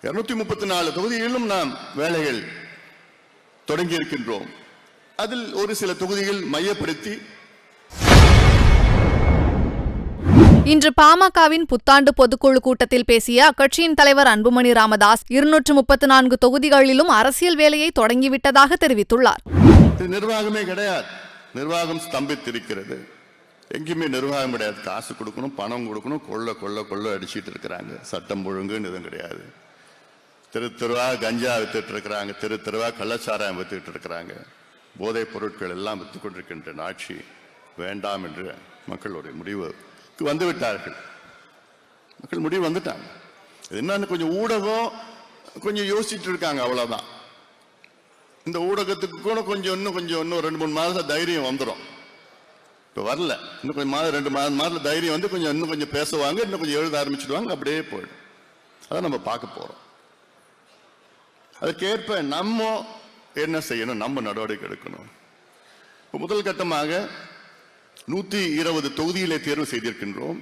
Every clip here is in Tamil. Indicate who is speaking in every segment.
Speaker 1: 234 தொகுதிகளிலும் நாம் வேலைகள் தொடங்கி இருக்கின்றோம். அதில் ஒரு சில தொகுதிகள் மையப்படுத்தி
Speaker 2: இன்று பாமகவின் புத்தாண்டு பொதுக்குழு கூட்டத்தில் பேசிய அக்கட்சியின் தலைவர் அன்புமணி ராமதாஸ் 234 தொகுதிகளிலும் அரசியல் வேலையை தொடங்கிவிட்டதாக தெரிவித்துள்ளார்.
Speaker 1: நிர்வாகமே கிடையாது, நிர்வாகம் ஸ்தம்பித்திருக்கிறது. எங்கேயுமே நிர்வாகம் கிடையாது. காசு கொடுக்கணும், பணம் கொடுக்கணும், கொள்ள அடிச்சிட்டு இருக்கிறாங்க. சட்டம் ஒழுங்குன்னு எதுவும் கிடையாது. தெருவா கஞ்சா வித்துட்டு இருக்கிறாங்க, தெருவா கள்ளச்சாராயம் வித்துட்டு இருக்கிறாங்க. போதைப் பொருட்கள் எல்லாம் வித்துக் கொண்டிருக்கின்ற ஆட்சி வேண்டாம் என்று மக்களுடைய முடிவு வந்துவிட்டார்கள். மக்கள் முடிவு வந்துட்டாங்க. என்னன்னு கொஞ்சம் ஊடகம் கொஞ்சம் யோசிச்சுட்டு இருக்காங்க, அவ்வளவுதான். இந்த ஊடகத்துக்கு கூட இன்னும் 2-3 மாதத்துல தைரியம் வந்துடும். இப்ப வரல, இன்னும் கொஞ்சம் 2 மாதத்துல தைரியம் வந்து இன்னும் கொஞ்சம் பேசுவாங்க, இன்னும் கொஞ்சம் எழுத ஆரம்பிச்சுடுவாங்க, அப்படியே போயிடும். அதான் நம்ம பார்க்க போறோம். அதுக்கேற்ப நம்ம என்ன செய்யணும், நம்ம நடவடிக்கை எடுக்கணும். இப்ப முதல் கட்டமாக 120 தொகுதிகளை தேர்வு செய்திருக்கின்றோம்.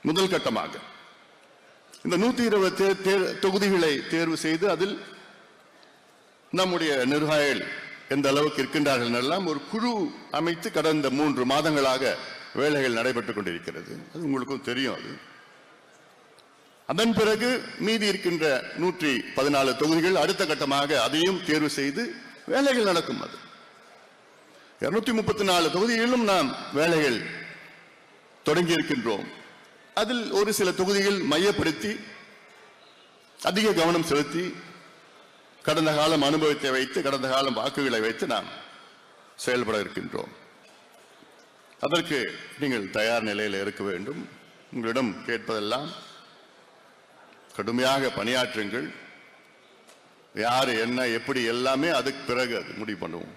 Speaker 1: முதல் கட்டமாக இந்த 120 தொகுதிகளை தேர்வு செய்து அதில் நம்முடைய நிர்வாகிகள் எந்த அளவுக்கு இருக்கின்றார்கள் எல்லாம் ஒரு குழு அமைத்து கடந்த 3 மாதங்களாக வேலைகள் நடைபெற்றுக் கொண்டிருக்கிறது. அது உங்களுக்கும் தெரியும். அது அதன் பிறகு மீதி இருக்கின்ற 114 தொகுதிகள் அடுத்த கட்டமாக அதையும் தேர்வு செய்து வேலைகள் நடக்கும். அது 234 தொகுதிகளிலும் நாம் வேலைகள் தொடங்கி இருக்கின்றோம். அதில் ஒரு சில தொகுதிகள் மையப்படுத்தி அதிக கவனம் செலுத்தி கடந்த காலம் அனுபவத்தை வைத்து, கடந்த காலம் வாக்குகளை வைத்து நாம் செயல்பட இருக்கின்றோம். அதற்கு நீங்கள் தயார் நிலையில் இருக்க வேண்டும். உங்களிடம் கேட்பதெல்லாம் கடுமையாக பணியாற்றுங்கள். யாரு என்ன எப்படி எல்லாமே அதுக்கு பிறகு அது முடிவு பண்ணுவோம்.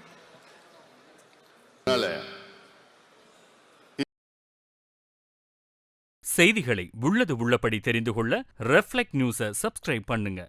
Speaker 3: செய்திகளை உள்ளது உள்ளபடி தெரிந்து கொள்ள ரெஃப்ளெக்ட் நியூஸை சப்ஸ்கிரைப் பண்ணுங்க.